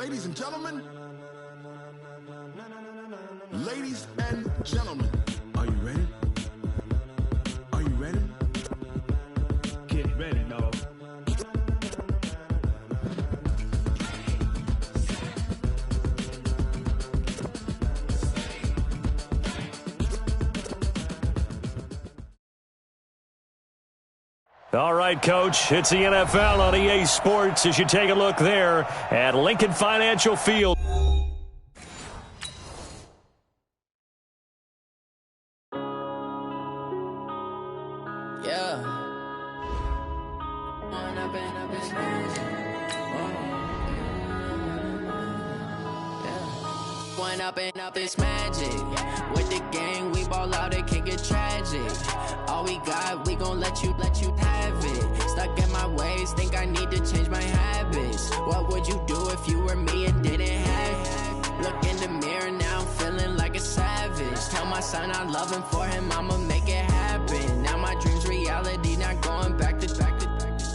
Ladies and gentlemen, are you ready? Are you ready? Get ready, dog. All right, Coach, it's the NFL on EA Sports as you take a look there at Lincoln Financial Field. Up this magic with the gang, we ball out, it can get tragic. All we got, we gon' let you have it. Stuck in my ways, think I need to change my habits. What would you do if you were me and didn't have it? Look in the mirror now, I'm feeling like a savage. Tell my son I love him, for him I'ma make it happen. Now my dream's reality, not going back to.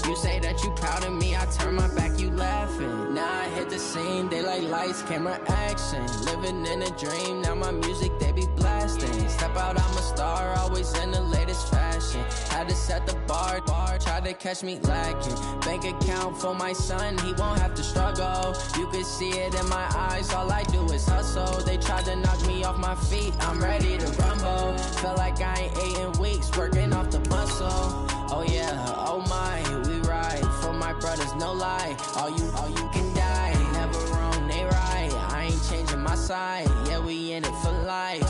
You say that you proud of me, I turn my back, you laughing. Now I hit the scene, they like lights, camera, action. Living in a dream, now my music, they be blasting. Step out, I'm a star, always in the latest fashion. Had to set the bar, try to catch me lacking. Bank account for my son, he won't have to struggle. You can see it in my eyes, all I do is hustle. They tried to knock me off my feet, I'm ready to rumble. Feel like I ain't ate in weeks, working off the muscle. Oh yeah, oh my, we ride for my brothers, no lie. All you can die, never wrong, they right. I ain't changing my side, yeah, we in it for life.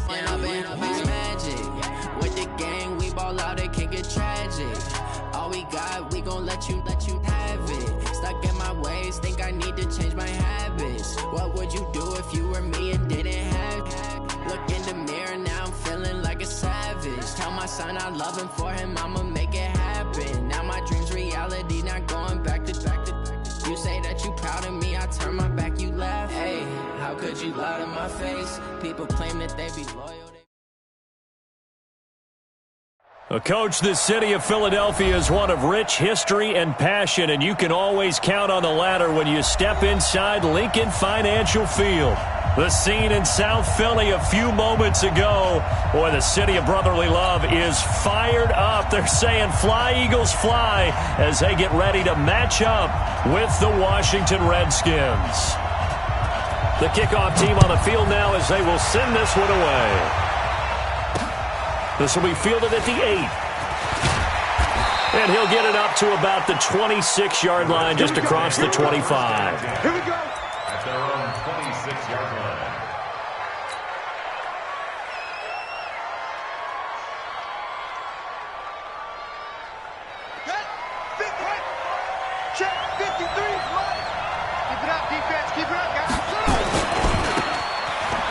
And I've been magic with the gang, we ball out, it can get tragic. All we got, we gon' let you have it. Stuck in my ways, think I need to change my habits. What would you do if you were me and didn't have it? Look in the mirror, now I'm feeling like a savage. Tell my son I love him, for him I'ma make it happen. Now my dream's reality, not going back to. You say that you proud of me, I turn my back, you laugh. Hey, how could you lie to my face? People claim that they be loyal. Coach, the city of Philadelphia is one of rich history and passion, and you can always count on the latter when you step inside Lincoln Financial Field. The scene in South Philly a few moments ago. Boy, the city of brotherly love is fired up. They're saying fly, Eagles, fly, as they get ready to match up with the Washington Redskins. The kickoff team on the field now as they will send this one away. This will be fielded at the 8. And he'll get it up to about the 26-yard line, just across the 25. Here we go. At their own 26-yard line. Big hit. Check 53 is right. Keep it up, defense. Keep it up, guys.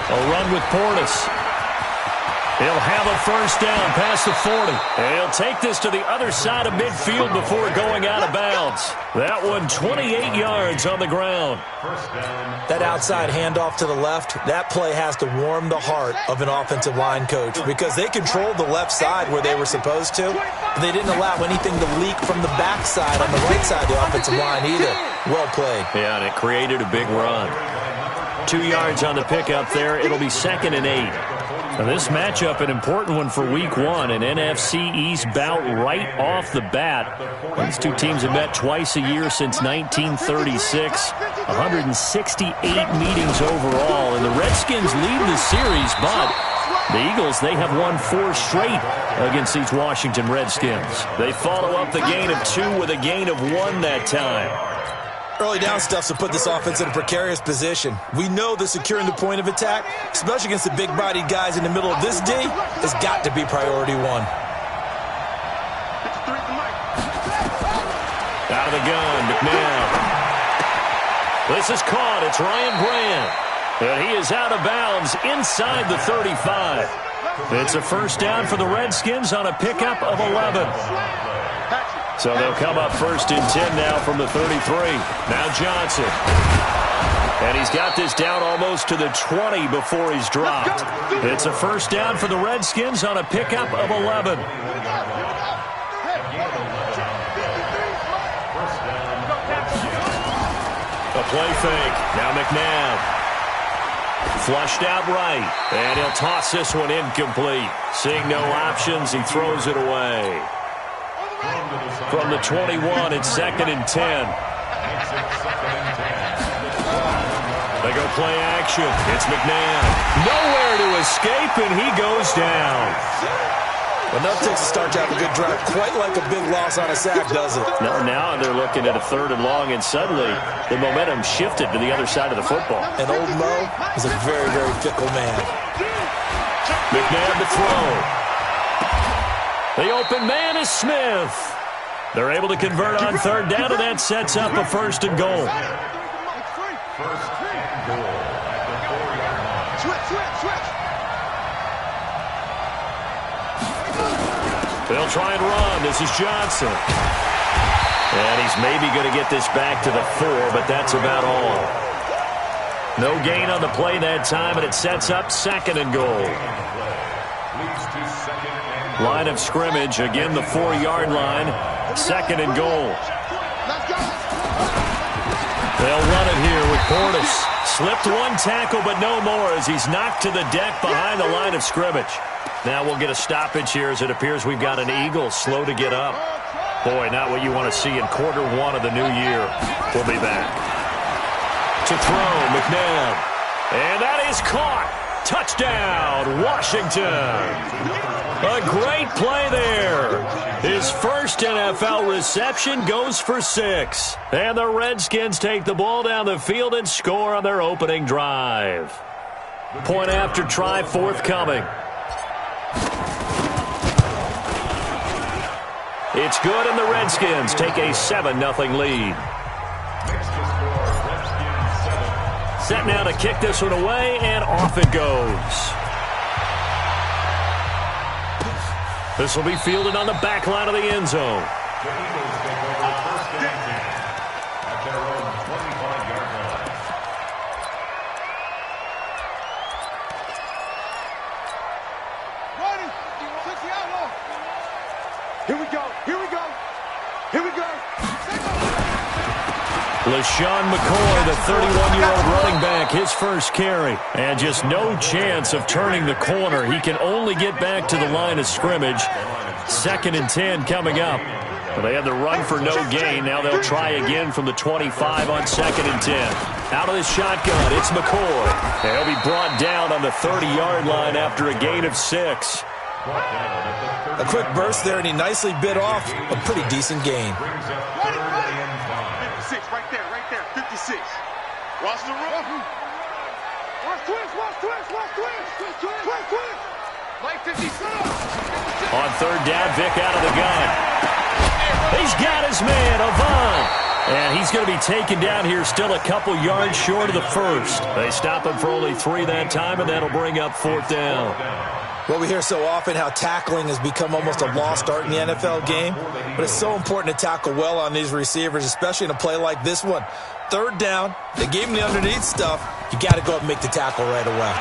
A run with Portis. He'll have a first down past the 40. And he'll take this to the other side of midfield before going out of bounds. That one 28 yards on the ground. That outside handoff to the left, that play has to warm the heart of an offensive line coach because they controlled the left side where they were supposed to, but they didn't allow anything to leak from the backside on the right side of the offensive line either. Well played. Yeah, and it created a big run. 2 yards on the pickup there. It'll be 2nd and 8. Now this matchup, an important one for Week 1, an NFC East bout right off the bat. These two teams have met twice a year since 1936, 168 meetings overall, and the Redskins lead the series, but the Eagles, they have won 4 straight against these Washington Redskins. They follow up the gain of 2 with a gain of 1 that time. Early down stuff to put this offense in a precarious position. We know that securing the point of attack, especially against the big-bodied guys in the middle of this D, has got to be priority 1. Out of the gun, McNabb. This is caught. It's Ryan Brand. And he is out of bounds inside the 35. It's a first down for the Redskins on a pickup of 11. So they'll come up 1st and 10 now from the 33. Now Johnson. And he's got this down almost to the 20 before he's dropped. It's a first down for the Redskins on a pickup of 11. A play fake. Now McNabb. Flushed out right. And he'll toss this one incomplete. Seeing no options, he throws it away. From the 21, it's 2nd and 10. They go play action. It's McNabb. Nowhere to escape, and he goes down. Enough takes to start to have a good drive. Quite like a big loss on a sack, does it? Now they're looking at a 3rd and long, and suddenly the momentum shifted to the other side of the football. And old Mo is a very, very fickle man. McNabb to throw. The open man is Smith. They're able to convert on 3rd down, and that sets up a 1st and goal. First and goal at the 4-yard line. Switch. They'll try and run. This is Johnson. And he's maybe going to get this back to the 4, but that's about all. No gain on the play that time, and it sets up 2nd and goal. Line of scrimmage, again the 4-yard line. 2nd and goal. They'll run it here with Portis. Slipped one tackle, but no more as he's knocked to the deck behind the line of scrimmage. Now we'll get a stoppage here as it appears we've got an Eagle slow to get up. Boy, not what you want to see in quarter 1 of the new year. We'll be back. To throw, McNabb. And that is caught. Touchdown, Washington. A great play there. His first NFL reception goes for 6. And the Redskins take the ball down the field and score on their opening drive. Point after try forthcoming. It's good, and the Redskins take a 7-0 lead. Set now to kick this one away, and off it goes. This will be fielded on the back line of the end zone. The Eagles take over 1st and 10 at their own 25-yard line. Ready. 60 outlaw. Here we go. LaShawn McCoy, the 31-year-old running back, his first carry. And just no chance of turning the corner. He can only get back to the line of scrimmage. 2nd and 10 coming up. Well, they had the run for no gain. Now they'll try again from the 25 on 2nd and 10. Out of the shotgun, it's McCoy. And he'll be brought down on the 30-yard line after a gain of 6. A quick burst there, and he nicely bit off a pretty decent gain. 56, right there. 56. Watch the run. Watch twist. Like 56. On 3rd down, Vic out of the gun. He's got his man, Avant. And he's going to be taken down here still a couple yards short of the 1st. They stop him for only 3 that time, and that'll bring up 4th down. Well, we hear so often how tackling has become almost a lost art in the NFL game, but it's so important to tackle well on these receivers, especially in a play like this one. 3rd down, they gave him the underneath stuff. You got to go up and make the tackle right away.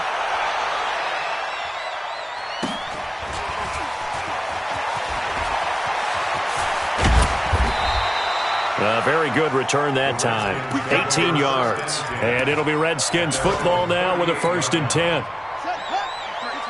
A very good return that time. 18 yards. And it'll be Redskins football now with a 1st and 10.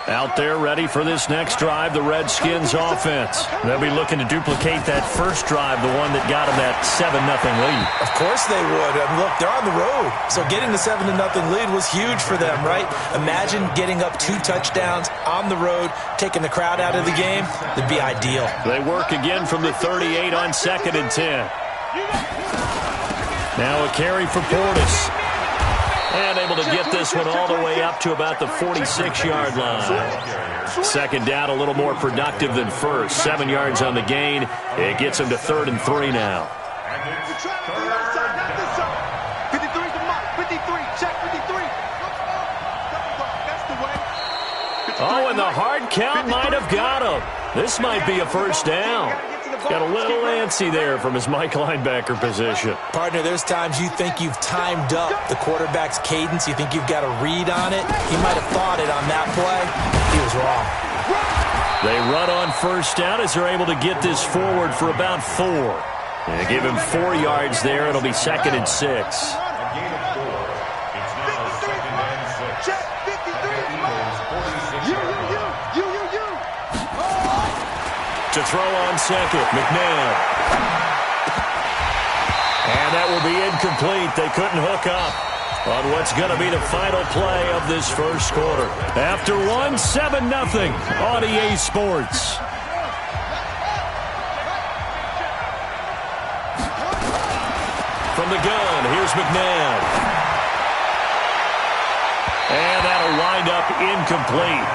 Out there ready for this next drive, the Redskins offense. They'll be looking to duplicate that first drive, the one that got them that 7-0 lead. Of course they would. Look, they're on the road. So getting the 7-0 lead was huge for them, right? Imagine getting up 2 touchdowns on the road, taking the crowd out of the game. It'd be ideal. They work again from the 38 on 2nd and 10. Now a carry for Portis. And able to get this one all the way up to about the 46-yard line. 2nd down, a little more productive than 1st. 7 yards on the gain. It gets him to 3rd and 3 now. 53's the mark. 53. Check 53. That's the way. Oh, and the hard count might have got him. This might be a 1st down. Got a little antsy there from his Mike linebacker position. Partner, there's times you think you've timed up the quarterback's cadence. You think you've got a read on it. He might have thought it on that play. He was wrong. They run on 1st down as they're able to get this forward for about 4. They give him 4 yards there. It'll be 2nd and 6. to throw on second. McNabb. And that will be incomplete. They couldn't hook up on what's going to be the final play of this first quarter. After one, 7-0 on EA Sports. From the gun, here's McNabb. And that'll wind up incomplete.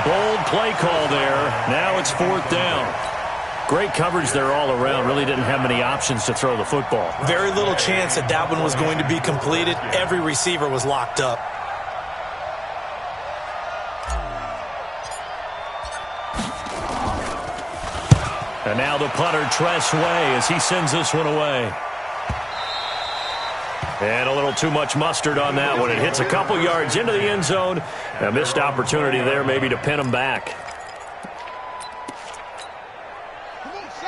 Bold play call there. Now it's 4th down. Great coverage there all around. Really didn't have many options to throw the football. Very little chance that that one was going to be completed. Every receiver was locked up. And now the punter, Tress Way, as he sends this one away. And a little too much mustard on that one. It hits a couple yards into the end zone. A missed opportunity there maybe to pin him back.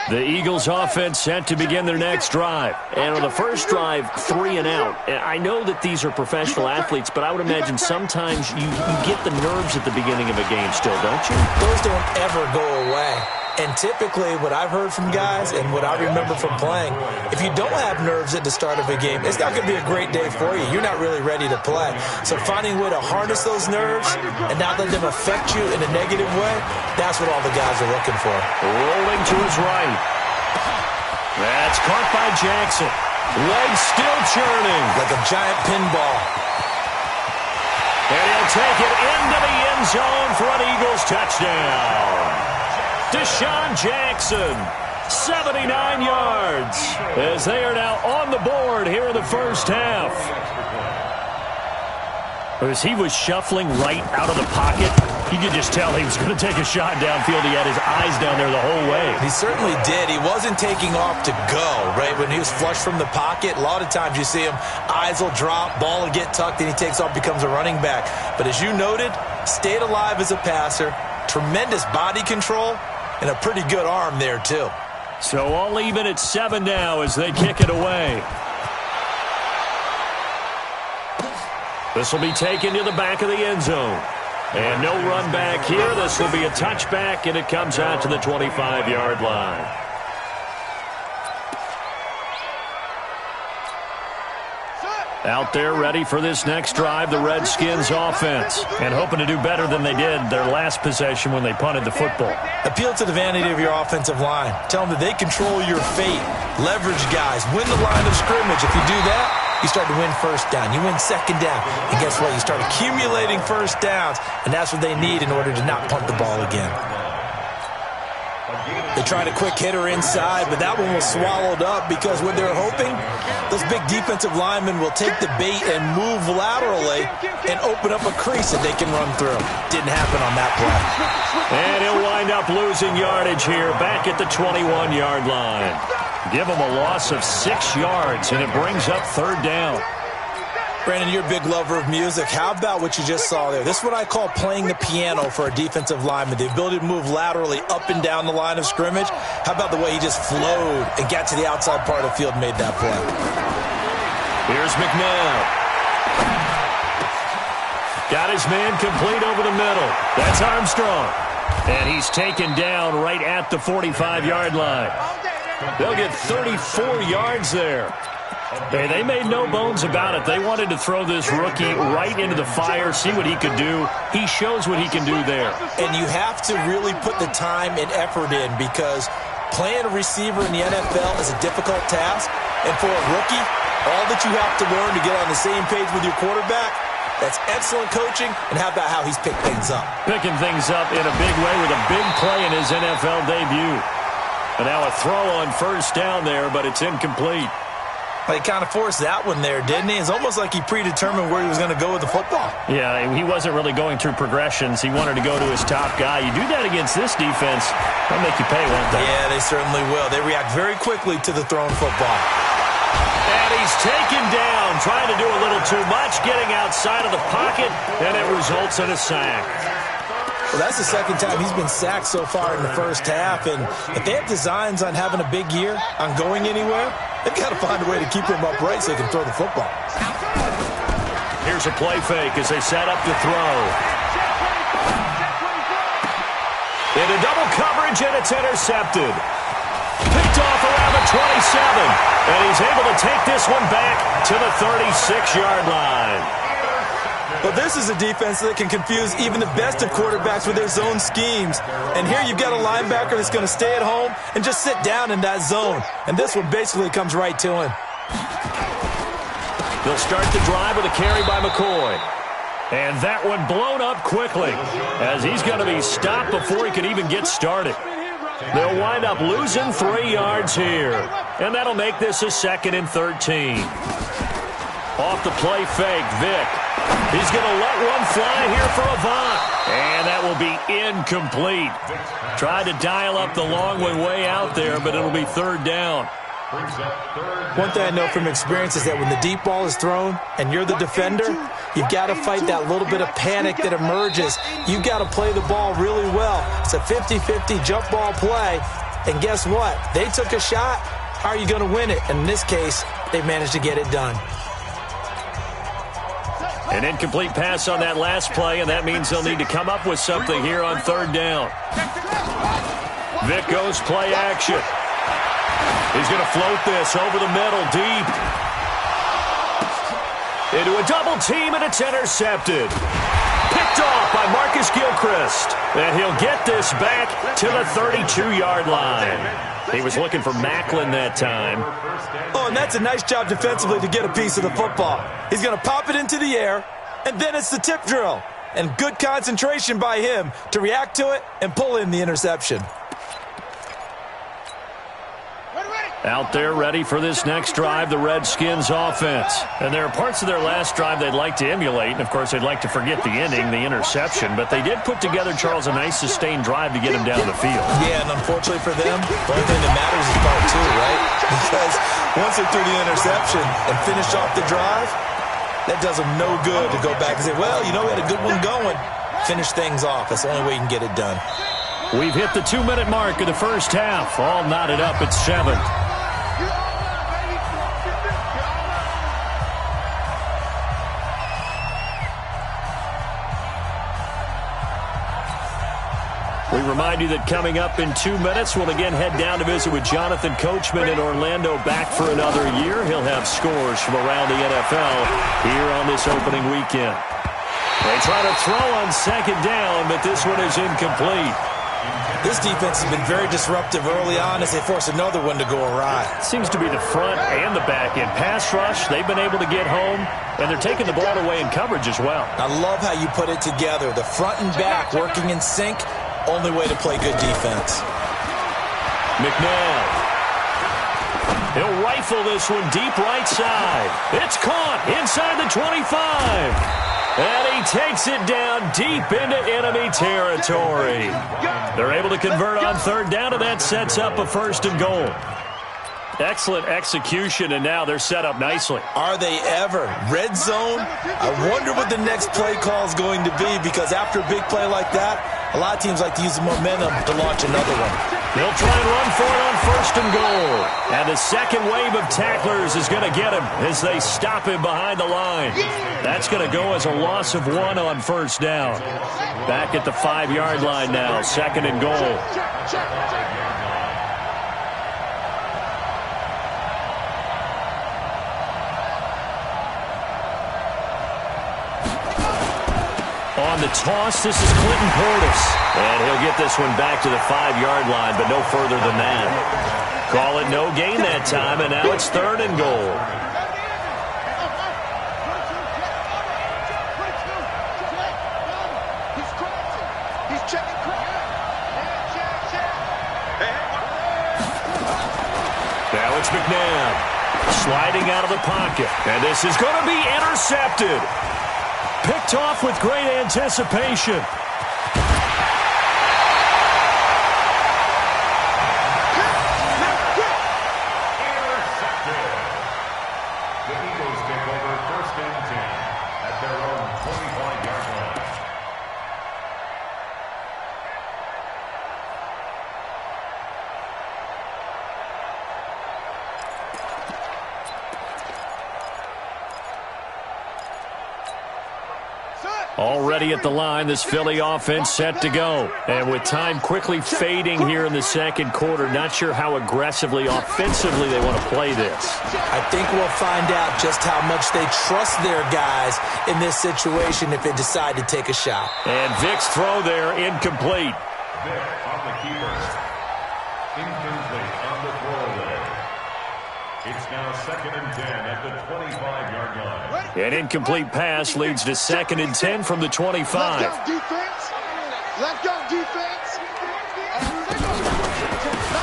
The Eagles offense set to begin their next drive. And on the first drive, 3 and out. I know that these are professional athletes, but I would imagine sometimes you get the nerves at the beginning of a game still, don't you? Those don't ever go away. And typically, what I've heard from guys and what I remember from playing, if you don't have nerves at the start of a game, it's not going to be a great day for you. You're not really ready to play. So finding a way to harness those nerves and not let them affect you in a negative way, that's what all the guys are looking for. Rolling to his right. That's caught by Jackson. Legs still churning. Like a giant pinball. And he'll take it into the end zone for an Eagles touchdown. Deshaun Jackson, 79 yards, as they are now on the board here in the first half. As he was shuffling right out of the pocket, you could just tell he was going to take a shot downfield. He had his eyes down there the whole way. He certainly did. He wasn't taking off to go, right? When he was flush from the pocket, a lot of times you see him, eyes will drop, ball will get tucked, and he takes off, becomes a running back. But as you noted, stayed alive as a passer, tremendous body control, and a pretty good arm there, too. So all even at 7 now as they kick it away. This will be taken to the back of the end zone. And no run back here. This will be a touchback, and it comes out to the 25-yard line. Out there ready for this next drive, the Redskins offense. And hoping to do better than they did their last possession when they punted the football. Appeal to the vanity of your offensive line. Tell them that they control your fate. Leverage guys. Win the line of scrimmage. If you do that, you start to win first down. You win second down. And guess what? You start accumulating first downs. And that's what they need in order to not punt the ball again. They tried a quick hitter inside, but that one was swallowed up because what they're hoping, those big defensive linemen will take the bait and move laterally and open up a crease that they can run through. Didn't happen on that play. And he'll wind up losing yardage here back at the 21-yard line. Give him a loss of 6 yards, and it brings up 3rd down. Brandon, you're a big lover of music. How about what you just saw there? This is what I call playing the piano for a defensive lineman. The ability to move laterally up and down the line of scrimmage. How about the way he just flowed and got to the outside part of the field and made that play? Here's McNabb. Got his man complete over the middle. That's Armstrong. And he's taken down right at the 45-yard line. They'll get 34 yards there. Hey, they made no bones about it. They wanted to throw this rookie right into the fire, see what he could do. He shows what he can do there. And you have to really put the time and effort in because playing a receiver in the NFL is a difficult task. And for a rookie, all that you have to learn to get on the same page with your quarterback, that's excellent coaching. And how about how he's picked things up? Picking things up in a big way with a big play in his NFL debut. And now a throw on first down there, but it's incomplete. Well, he kind of forced that one there, didn't he? It's almost like he predetermined where he was going to go with the football. Yeah, he wasn't really going through progressions. He wanted to go to his top guy. You do that against this defense, they'll make you pay, won't they? Yeah, they certainly will. They react very quickly to the thrown football. And he's taken down, trying to do a little too much, getting outside of the pocket, and it results in a sack. Well, that's the second time he's been sacked so far in the first half. And if they have designs on having a big year, on going anywhere, they've got to find a way to keep him upright so they can throw the football. Here's a play fake as they set up to throw. Into double coverage, and it's intercepted. Picked off around the 27. And he's able to take this one back to the 36-yard line. Well, this is a defense that can confuse even the best of quarterbacks with their zone schemes. And here you've got a linebacker that's going to stay at home and just sit down in that zone. And this one basically comes right to him. They'll start the drive with a carry by McCoy. And that one blown up quickly as he's going to be stopped before he can even get started. They'll wind up losing 3 yards here. And that'll make this a 2nd and 13. Off the play fake, Vick. He's going to let one fly here for Avant. And that will be incomplete. Tried to dial up the long one way out there, but it'll be 3rd down. One thing I know from experience is that when the deep ball is thrown and you're the defender, you've got to fight that little bit of panic that emerges. You've got to play the ball really well. It's a 50-50 jump ball play. And guess what? They took a shot. How are you going to win it? And in this case, they managed to get it done. An incomplete pass on that last play, and that means they'll need to come up with something here on 3rd down. Vick goes play action. He's going to float this over the middle, deep. Into a double team, and it's intercepted. Picked off by Marcus Gilchrist. And he'll get this back to the 32-yard line. He was looking for Macklin that time. Oh, and that's a nice job defensively to get a piece of the football. He's going to pop it into the air, and then it's the tip drill. And good concentration by him to react to it and pull in the interception. Out there ready for this next drive, the Redskins offense. And there are parts of their last drive they'd like to emulate. And, of course, they'd like to forget the ending, the interception. But they did put together, Charles, a nice sustained drive to get him down the field. Yeah, and unfortunately for them, the only thing that matters is part 2, right? Because once they threw the interception and finished off the drive, that does them no good to go back and say, well, you know, we had a good one going. Finish things off. That's the only way you can get it done. We've hit the 2-minute mark of the first half. All knotted up at 7. We remind you that coming up in 2 minutes, we'll again head down to visit with Jonathan Coachman in Orlando, back for another year. He'll have scores from around the NFL here on this opening weekend. They try to throw on 2nd down, but this one is incomplete. This defense has been very disruptive early on as they force another one to go awry. Seems to be the front and the back end. Pass rush, they've been able to get home, and they're taking the ball away in coverage as well. I love how you put it together. The front and back working in sync. Only way to play good defense. McNabb. He'll rifle this one deep right side. It's caught inside the 25. And he takes it down deep into enemy territory. They're able to convert on 3rd down, and that sets up a 1st and goal. Excellent execution, and now they're set up nicely. Are they ever? Red zone? I wonder what the next play call is going to be, because after a big play like that, a lot of teams like to use the momentum to launch another one. They'll try and run for it on 1st and goal. And the second wave of tacklers is going to get him as they stop him behind the line. That's going to go as a loss of 1 on 1st down. Back at the 5-yard line now, 2nd and goal. On the toss, this is Clinton Portis. And he'll get this one back to the 5-yard line, but no further than that. Call it no gain that time, and now it's 3rd and goal. Now it's McNabb sliding out of the pocket. And this is going to be intercepted. Picked off with great anticipation. Intercepted. The Eagles take over 1st and 10 at their own 25-yard line. Already at the line, this Philly offense set to go. And with time quickly fading here in the second quarter, not sure how aggressively, offensively they want to play this. I think we'll find out just how much they trust their guys in this situation if they decide to take a shot. And Vic's throw there, incomplete. Vic on the keeper. Incomplete on the throwaway. It's now 2nd and 10 at the 25-yard line. An incomplete pass leads to 2nd and 10 from the 25. Left go defense. Left go defense.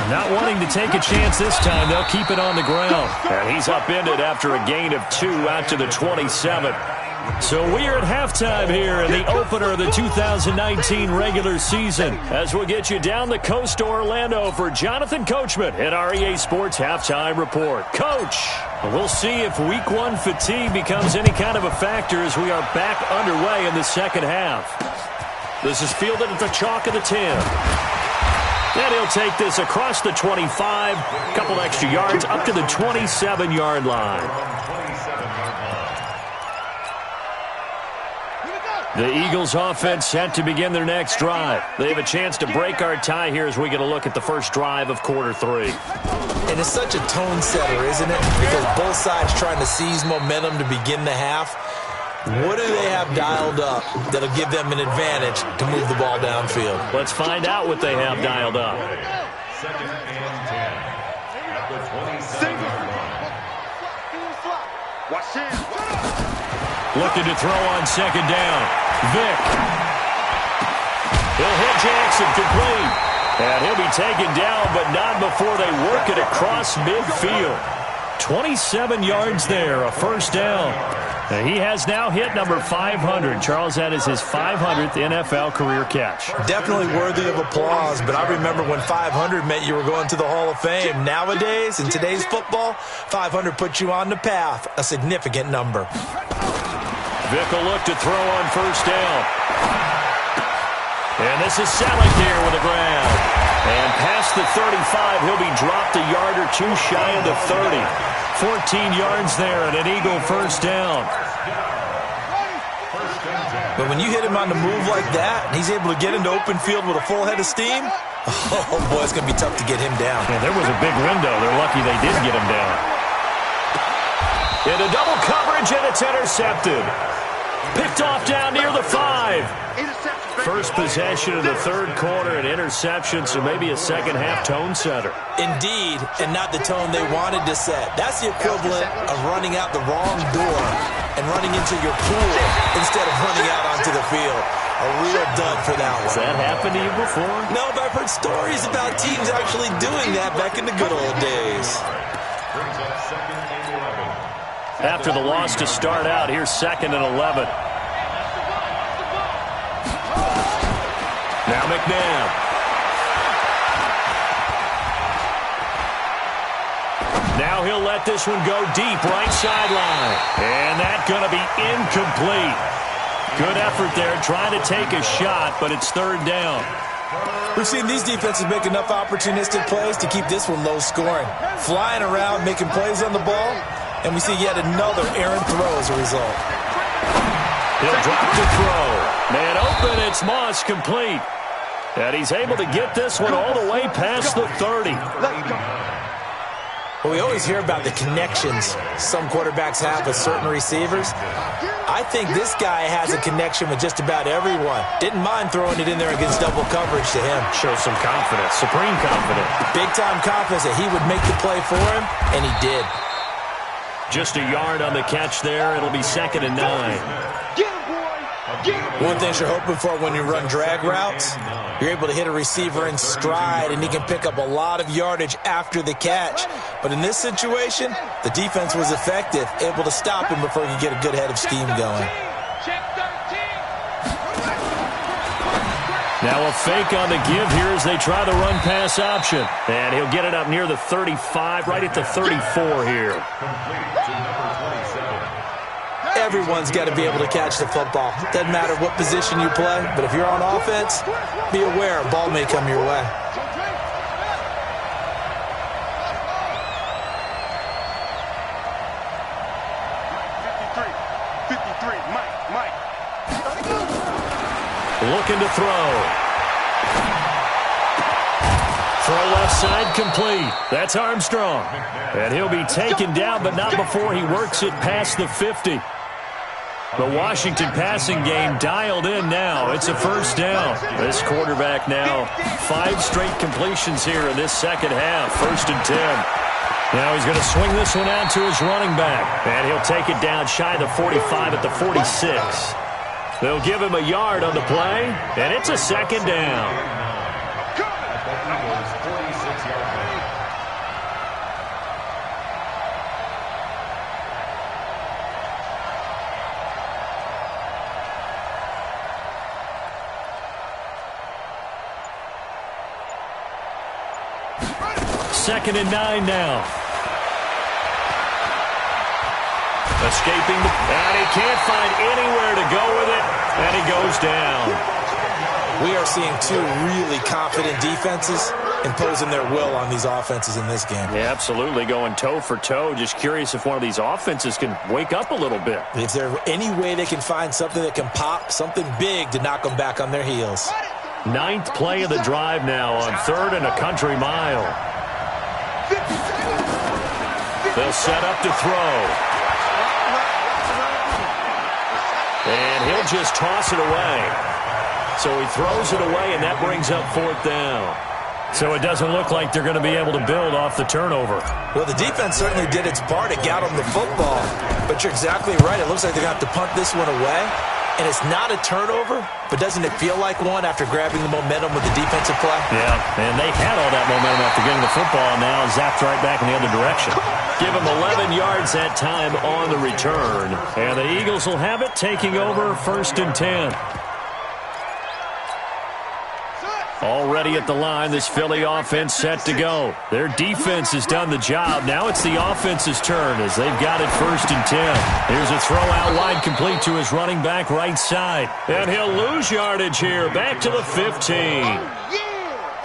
Not wanting to take a chance this time, they'll keep it on the ground. And he's upended after a gain of 2 out to the 27. So we are at halftime here in the opener of the 2019 regular season as we'll get you down the coast to Orlando for Jonathan Coachman at our EA Sports Halftime Report. Coach, we'll see if Week 1 fatigue becomes any kind of a factor as we are back underway in the second half. This is fielded at the chalk of the 10. And he'll take this across the 25, a couple extra yards up to the 27-yard line. The Eagles offense set to begin their next drive. They have a chance to break our tie here as we get a look at the first drive of quarter 3. And it's such a tone setter, isn't it? Because both sides trying to seize momentum to begin the half. What do they have dialed up that'll give them an advantage to move the ball downfield? Let's find out what they have dialed up. 2nd and 10 at the 27-yard line. Watch this. Looking to throw on 2nd down. Vic. He'll hit Jackson complete. And he'll be taken down, but not before they work it across midfield. 27 yards there, a first down. And he has now hit number 500. Charles, that is his 500th NFL career catch. Definitely worthy of applause, but I remember when 500 meant you were going to the Hall of Fame. Nowadays, in today's football, 500 puts you on the path, a significant number. Vic will look to throw on first down. And this is Selleck here with a grab. And past the 35, he'll be dropped a yard or 2 shy of the 30. 14 yards there and an Eagle first down. But when you hit him on the move like that, and he's able to get into open field with a full head of steam, oh boy, it's going to be tough to get him down. Yeah, there was a big window. They're lucky they did get him down. Into double coverage, and it's intercepted. Picked off down near the 5. First possession of the third quarter, an interception, so maybe a second-half tone setter. Indeed, and not the tone they wanted to set. That's the equivalent of running out the wrong door and running into your pool instead of running out onto the field. A real dud for that one. Has that happened to you before? No, but I've heard stories about teams actually doing that back in the good old days. Brings up 2nd and 11. After the loss to start out, here's 2nd and 11. Now McNabb. Now he'll let this one go deep, right sideline. And that's going to be incomplete. Good effort there, trying to take a shot, but it's 3rd down. We've seen these defenses make enough opportunistic plays to keep this one low scoring. Flying around, making plays on the ball, and we see yet another errant throw as a result. He'll drop the throw. Man open, it's Moss, complete. And he's able to get this one all the way past the 30. Well, we always hear about the connections some quarterbacks have with certain receivers. I think this guy has a connection with just about everyone. Didn't mind throwing it in there against double coverage to him. Shows some confidence, supreme confidence. Big-time confidence that he would make the play for him, and he did. Just a yard on the catch there. It'll be 2nd and 9. Get him, boy. One thing you're hoping for when you run drag routes, you're able to hit a receiver in stride, and he can pick up a lot of yardage after the catch. But in this situation, the defense was effective, able to stop him before he could get a good head of steam going. Now a fake on the give here as they try the run-pass option. And he'll get it up near the 35, right at the 34 here. Complete to number 27. Everyone's got to be able to catch the football. Doesn't matter what position you play, but if you're on offense, be aware a ball may come your way. Mike. looking to throw. Throw left side complete. That's Armstrong. And he'll be taken down, but not before he works it past the 50. The Washington passing game dialed in now. It's a first down. This quarterback now 5 straight completions here in this second half. 1st and 10. Now he's going to swing this one out to his running back. And he'll take it down shy of the 45 at the 46. They'll give him a yard on the play, and it's a second down. Second and 9 now. Escaping, and he can't find anywhere to go with it, and he goes down. We are seeing 2 really confident defenses imposing their will on these offenses in this game. Yeah, absolutely, going toe for toe. Just curious if one of these offenses can wake up a little bit. If there's any way they can find something that can pop, something big to knock them back on their heels. 9th play of the drive now on 3rd and a country mile. They'll set up to throw. And he'll just toss it away. So he throws it away, and that brings up 4th down. So it doesn't look like they're going to be able to build off the turnover. Well, the defense certainly did its part. It got them the football. But you're exactly right. It looks like they're going to have to punt this one away. And it's not a turnover, but doesn't it feel like one after grabbing the momentum with the defensive play? Yeah, and they had all that momentum after getting the football, and now zapped right back in the other direction. Give them 11 yards that time on the return. And the Eagles will have it, taking over 1st and 10. Already at the line, this Philly offense set to go. Their defense has done the job. Now it's the offense's turn as they've got it 1st and 10. Here's a throw out wide complete to his running back right side. And he'll lose yardage here back to the 15.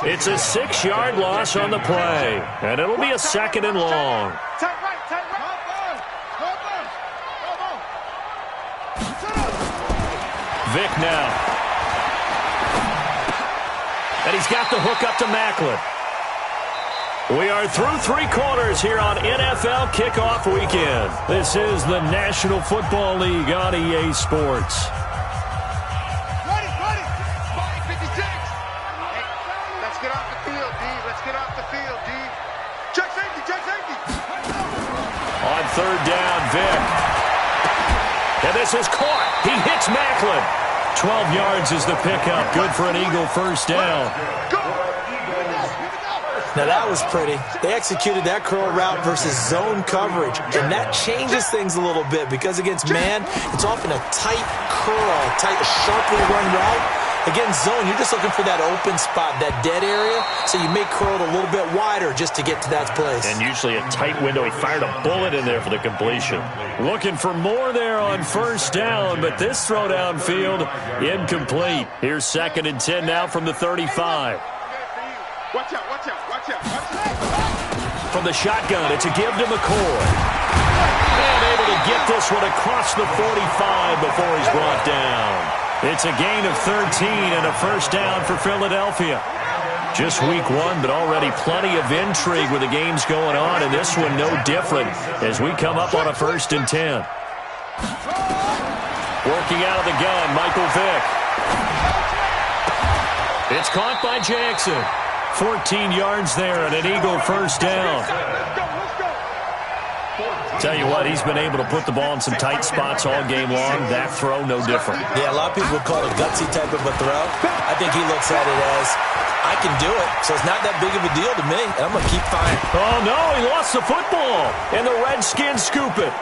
It's a 6-yard loss on the play. And it'll be a 2nd and long. Vick now. And he's got the hook up to Macklin. We are through 3 quarters here on NFL Kickoff Weekend. This is the National Football League on EA Sports. Ready. 56. Hey, let's get off the field, D. Let's get off the field, D. Check safety. On 3rd down, Vick. And this is caught. He hits Macklin. 12 yards is the pickup. Good for an Eagle 1st down. Now that was pretty. They executed that curl route versus zone coverage, and that changes things a little bit because against man, it's often a tight curl, sharply run route. Against zone, you're just looking for that open spot, that dead area, so you may curl it a little bit wider just to get to that place. And usually a tight window. He fired a bullet in there for the completion. Looking for more there on 1st down, but this throw downfield, incomplete. Here's 2nd and 10 now from the 35. Watch out. From the shotgun, it's a give to McCoy. And able to get this one across the 45 before he's brought down. It's a gain of 13 and a 1st down for Philadelphia. Just week 1, but already plenty of intrigue with the games going on, and this one no different as we come up on a 1st and 10. Working out of the gun, Michael Vick. It's caught by Jackson. 14 yards there and an Eagle 1st down. Tell you what, he's been able to put the ball in some tight spots all game long. That throw, no different. Yeah, a lot of people would call it a gutsy type of a throw. I think he looks at it as, I can do it, so it's not that big of a deal to me, and I'm going to keep firing. Oh, no, he lost the football, and the Redskins scoop it.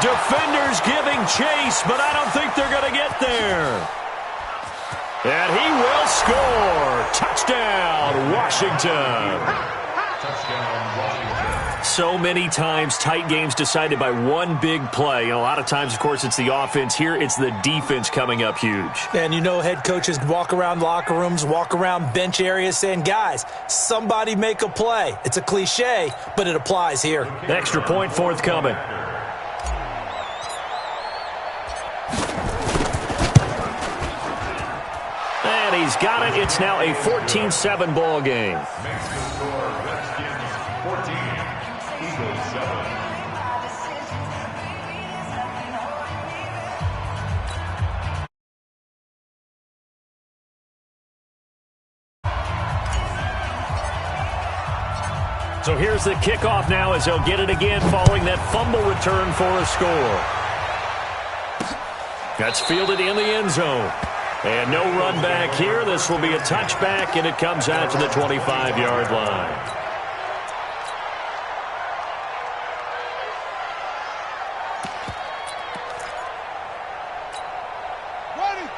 Defenders giving chase, but I don't think they're going to get there. And he will score. Touchdown, Washington. Touchdown, Washington. So many times, tight games decided by one big play. And a lot of times, of course, it's the offense. Here, it's the defense coming up huge. And you know head coaches walk around locker rooms, walk around bench areas saying, guys, somebody make a play. It's a cliche, but it applies here. Extra point forthcoming. He's got it. It's now a 14-7 ball game. Makes the score Redskins 14, Eagles 7. So here's the kickoff now as he'll get it again following that fumble return for a score. That's fielded in the end zone. And no run back here. This will be a touchback, and it comes out to the 25-yard line.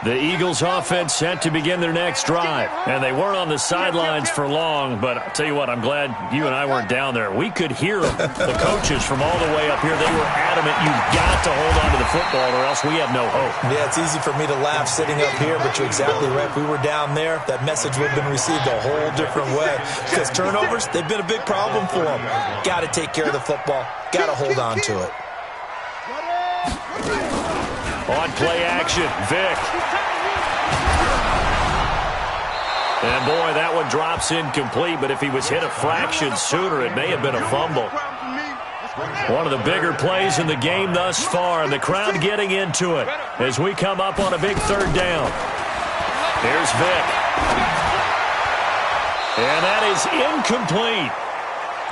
The Eagles offense set to begin their next drive. And they weren't on the sidelines for long, but I'll tell you what, I'm glad you and I weren't down there. We could hear them, the coaches from all the way up here. They were adamant, you've got to hold on to the football or else we have no hope. Yeah, it's easy for me to laugh sitting up here, but you're exactly right. If we were down there, that message would have been received a whole different way. Because turnovers, they've been a big problem for them. Got to take care of the football. Got to hold on to it. On play action, Vic. And boy, that one drops incomplete, but if he was hit a fraction sooner, it may have been a fumble. One of the bigger plays in the game thus far, and the crowd getting into it as we come up on a big third down. Here's Vic. And that is incomplete.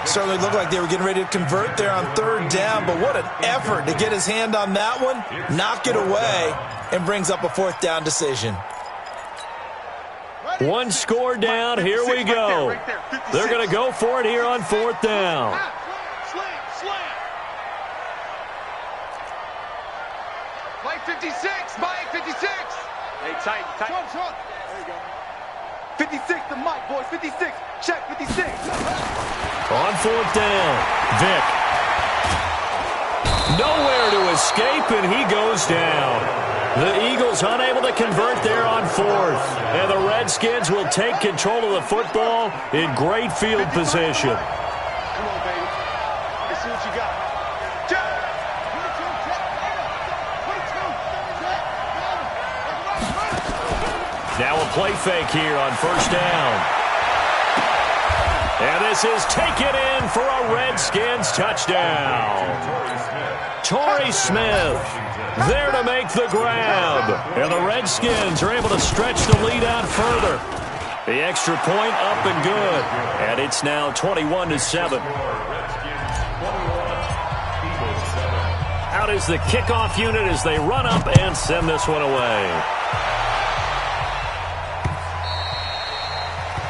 Certainly looked like they were getting ready to convert there on third down, but what an effort to get his hand on that one, knock it away, and brings up a fourth down decision. One score down, here we go. They're going to go for it here on fourth down. Play 56, Mike, 56. Hey, tight. There you go. 56, the mic, boys, 56. Check, 56. On fourth down, Vic. Nowhere to escape, and he goes down. The Eagles unable to convert there on fourth. And the Redskins will take control of the football in great field position. Come on, baby. Let's see what you got. Now a play fake here on first down. And this is taken in for a Redskins touchdown. Torrey Smith there to make the grab. And the Redskins are able to stretch the lead out further. The extra point up and good. And it's now 21-7. Out is the kickoff unit as they run up and send this one away.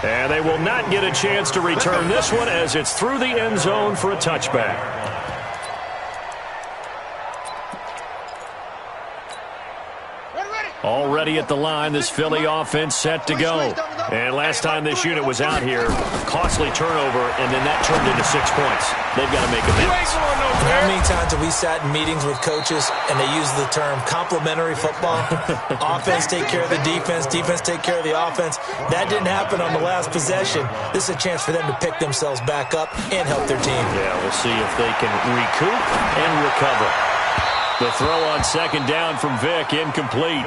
And they will not get a chance to return this one as it's through the end zone for a touchback. Already at the line, this Philly offense set to go. And last time this unit was out here, costly turnover, and then that turned into 6 points. They've got to make amends. How many times have we sat in meetings with coaches and they use the term complementary football? Offense take care of the defense, defense take care of the offense. That didn't happen on the last possession. This is a chance for them to pick themselves back up and help their team. Yeah, we'll see if they can recoup and recover. The throw on second down from Vic, incomplete.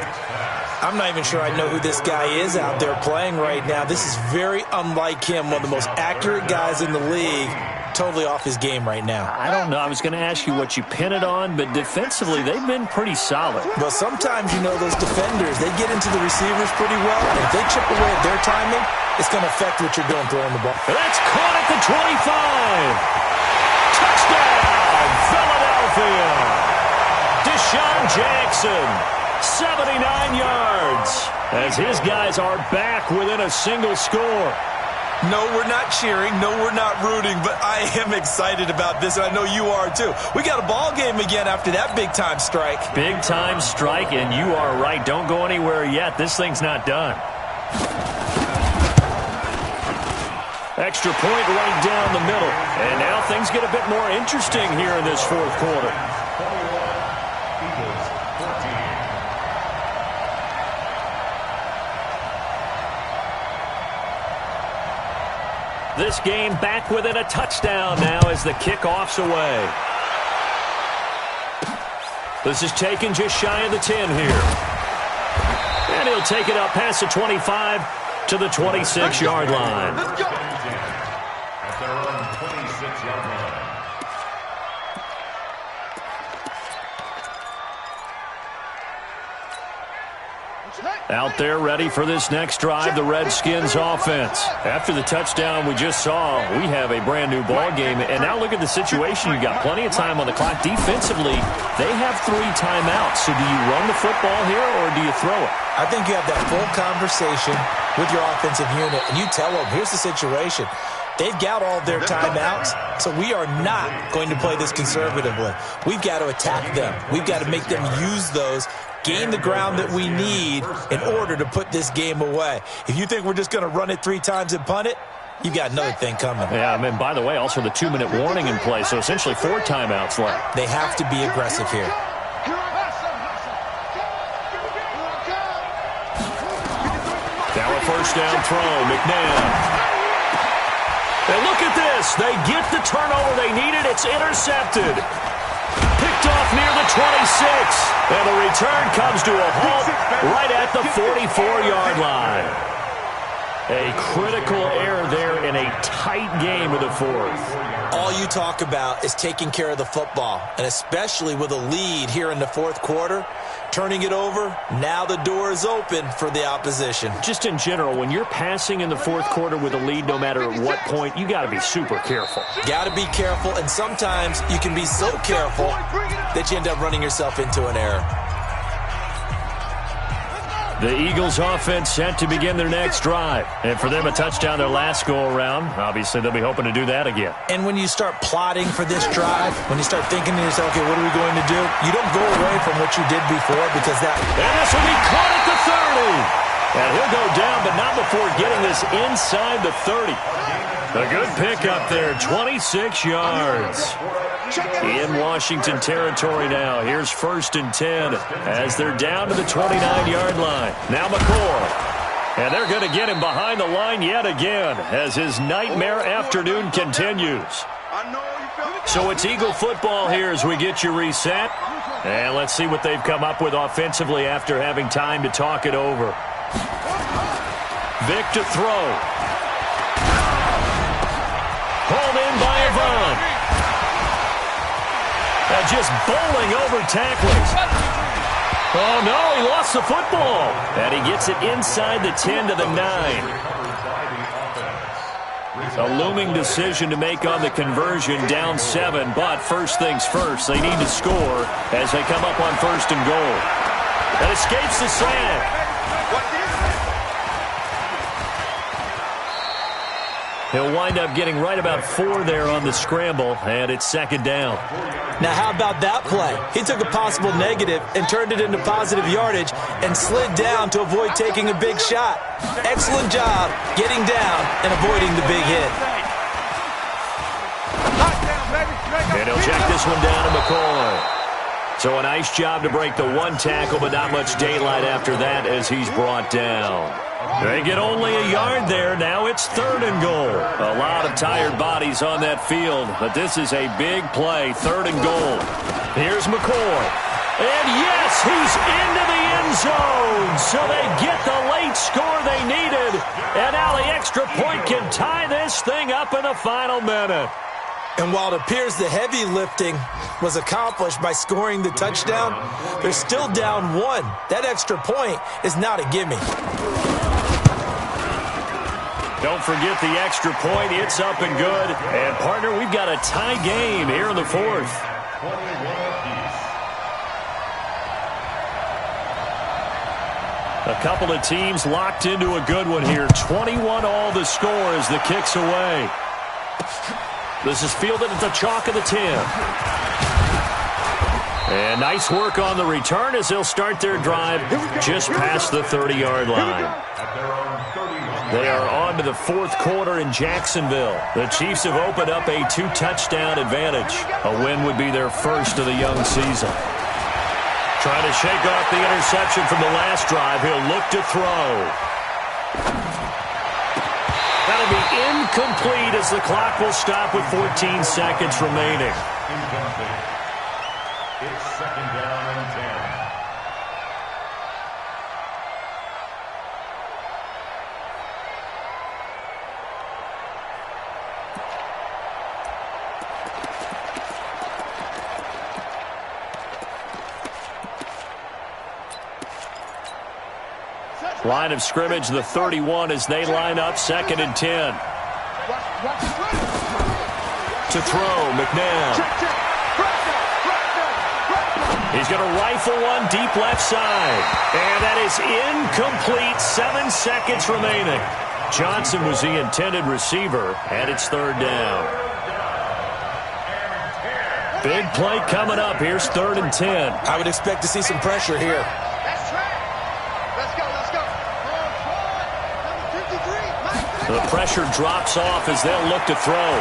I'm not even sure I know who this guy is out there playing right now. This is very unlike him, one of the most accurate guys in the league. Totally off his game right now. I don't know. I was going to ask you what you pin it on, but defensively, they've been pretty solid. Well, sometimes, you know, those defenders, they get into the receivers pretty well. And if they chip away at their timing, it's going to affect what you're doing throwing the ball. That's caught at the 25. Touchdown, Philadelphia. Deshaun Jackson, 79 yards, as his guys are back within a single score. No, we're not cheering. No, we're not rooting, but I am excited about this, and I know you are too. We got a ball game again after that big-time strike. Big-time strike, and you are right. Don't go anywhere yet. This thing's not done. Extra point right down the middle. And now things get a bit more interesting here in this fourth quarter. This game back within a touchdown now as the kickoff's away. This is taken just shy of the 10 here. And he'll take it up past the 25 to the 26-yard line. At their own 26-yard line. Out there ready for this next drive, the Redskins offense. After the touchdown we just saw, we have a brand new ball game. And now look at the situation. You've got plenty of time on the clock. Defensively, they have 3 timeouts. So do you run the football here or do you throw it? I think you have that full conversation with your offensive unit, and you tell them, here's the situation. They've got all their timeouts, so we are not going to play this conservatively. We've got to attack them. We've got to make them use those, gain the ground that we need in order to put this game away. If you think we're just going to run it 3 times and punt it, you've got another thing coming. Yeah, and by the way, also the 2-minute warning in play, so essentially 4 timeouts left. They have to be aggressive here. Now a first down throw, McNabb. And look at this. They get the turnover they needed. It's intercepted. Picked off near the 26. And the return comes to a halt right at the 44-yard line. A critical error there in a tight game of the fourth. All you talk about is taking care of the football, and especially with a lead here in the fourth quarter, turning it over, now the door is open for the opposition. Just in general, when you're passing in the fourth quarter with a lead, no matter at what point, you got to be super careful. Got to be careful, and sometimes you can be so careful that you end up running yourself into an error. The Eagles offense set to begin their next drive. And for them, a touchdown their last go-around. Obviously, they'll be hoping to do that again. And when you start plotting for this drive, when you start thinking to yourself, okay, what are we going to do? You don't go away from what you did before because that... And this will be caught at the 30. And he'll go down, but not before getting this inside the 30. A good pickup there, 26 yards. In Washington territory now. Here's 1st and 10 as they're down to the 29-yard line. Now McCoy. And they're going to get him behind the line yet again as his nightmare afternoon continues. So it's Eagle football here as we get you reset. And let's see what they've come up with offensively after having time to talk it over. Vic to throw. Pulled in by Avant. And just bowling over tacklers. Oh, no, he lost the football. And he gets it inside the 10 to the 9. A looming decision to make on the conversion, down 7. But first things first, they need to score as they come up on 1st and goal. And escapes the sack. He'll wind up getting right about 4 there on the scramble, and it's 2nd down. Now, how about that play? He took a possible negative and turned it into positive yardage and slid down to avoid taking a big shot. Excellent job getting down and avoiding the big hit. And he'll check this one down to McCoy. So a nice job to break the 1 tackle, but not much daylight after that as he's brought down. They get only a yard there. Now it's 3rd and goal. A lot of tired bodies on that field, but this is a big play. 3rd and goal. Here's McCoy. And yes, he's into the end zone. So they get the late score they needed. And now the extra point can tie this thing up in the final minute. And while it appears the heavy lifting was accomplished by scoring the touchdown, they're still down 1. That extra point is not a gimme. Don't forget the extra point. It's up and good. And, partner, we've got a tie game here in the 4th. A couple of teams locked into a good one here. 21 all the score as the kick's away. This is fielded at the chalk of the 10. And nice work on the return as they'll start their drive just past the 30-yard line. They are on to the 4th quarter in Jacksonville. The Chiefs have opened up a 2-touchdown advantage. A win would be their first of the young season. Trying to shake off the interception from the last drive. He'll look to throw. That'll be incomplete as the clock will stop with 14 seconds remaining. It's 2nd down and 10. 2 Line of scrimmage, the 31 as they line up 2nd and 10. To throw, McNabb. He's going to rifle one deep left side. And that is incomplete. 7 seconds remaining. Johnson was the intended receiver, and it's 3rd down. Big play coming up. Here's 3rd and 10. I would expect to see some pressure here. The pressure drops off as they'll look to throw.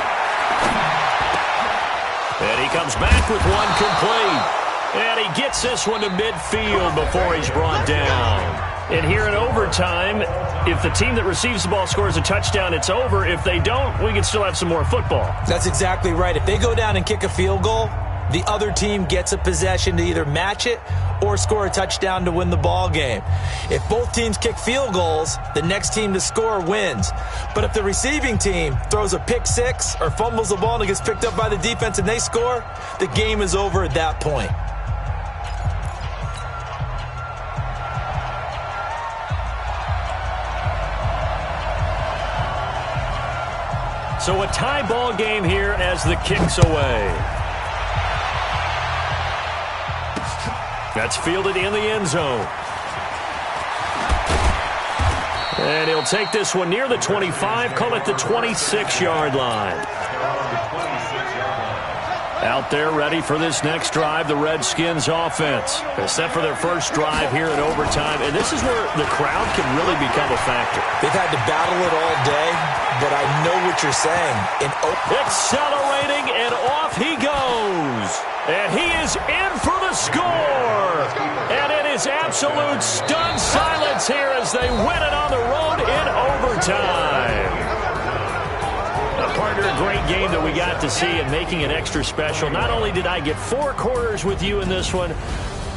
And he comes back with one complete. And he gets this one to midfield before he's brought down. And here in overtime, if the team that receives the ball scores a touchdown, it's over. If they don't, we can still have some more football. That's exactly right. If they go down and kick a field goal, the other team gets a possession to either match it or score a touchdown to win the ball game. If both teams kick field goals, the next team to score wins. But if the receiving team throws a pick six or fumbles the ball and it gets picked up by the defense and they score, the game is over at that point. So a tie ball game here as the kick's away. That's fielded in the end zone. And he'll take this one near the 25, call it the 26-yard line. Out there ready for this next drive, the Redskins offense. They're set for their first drive here in overtime, and this is where the crowd can really become a factor. They've had to battle it all day, but I know what you're saying. Accelerating, and off he goes. And he is in for the score. And it is absolute stunned silence here as they win it on the road in overtime. Partner, a great game that we got to see and making it extra special. Not only did I get 4 quarters with you in this one,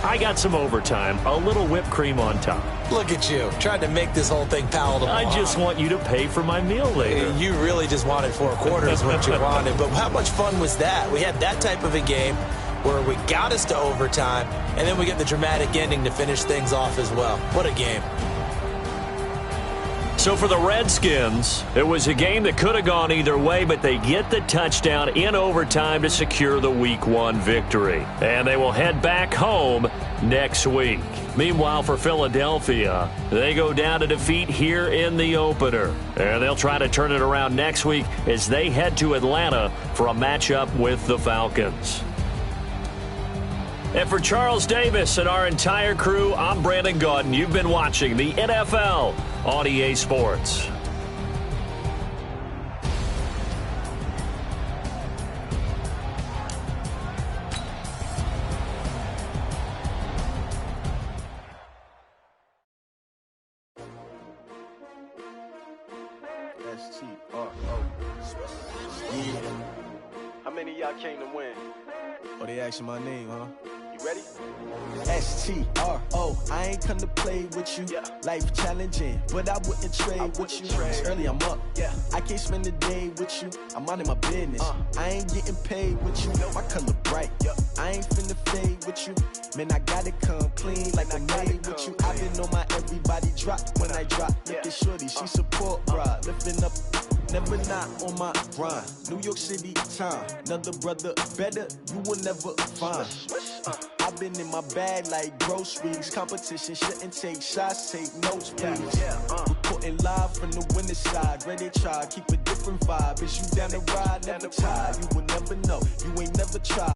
I got some overtime, a little whipped cream on top. Look at you, trying to make this whole thing palatable. I just want you to pay for my meal later. You really just wanted 4 quarters what you wanted, but how much fun was that? We had that type of a game where we got us to overtime, and then we get the dramatic ending to finish things off as well. What a game. So for the Redskins, it was a game that could have gone either way, but they get the touchdown in overtime to secure the Week 1 victory. And they will head back home next week. Meanwhile, for Philadelphia, they go down to defeat here in the opener. And they'll try to turn it around next week as they head to Atlanta for a matchup with the Falcons. And for Charles Davis and our entire crew, I'm Brandon Gaudin. You've been watching the NFL on EA Sports. How many of y'all came to win? Oh, they asking my name, huh? You ready? STRO, I ain't come to play with you. Yeah. Life challenging, but I wouldn't trade with you. It's early, I'm up. Yeah. I can't spend the day with you. I'm minding my business. I ain't getting paid with you. My color bright. I ain't finna fade with you. Man, I gotta come clean like I'm made with you. I've been on my everybody drop when I drop. Look at shorty, she support, bruh. Lifting up. Never not on my grind. New York City time. Another brother better, you will never find. I've been in my bag like groceries. Competition shouldn't take shots, take notes, please. Reporting live from the winning side. Ready to try, keep a different vibe. Is you down the ride? Never tired. You will never know. You ain't never tried.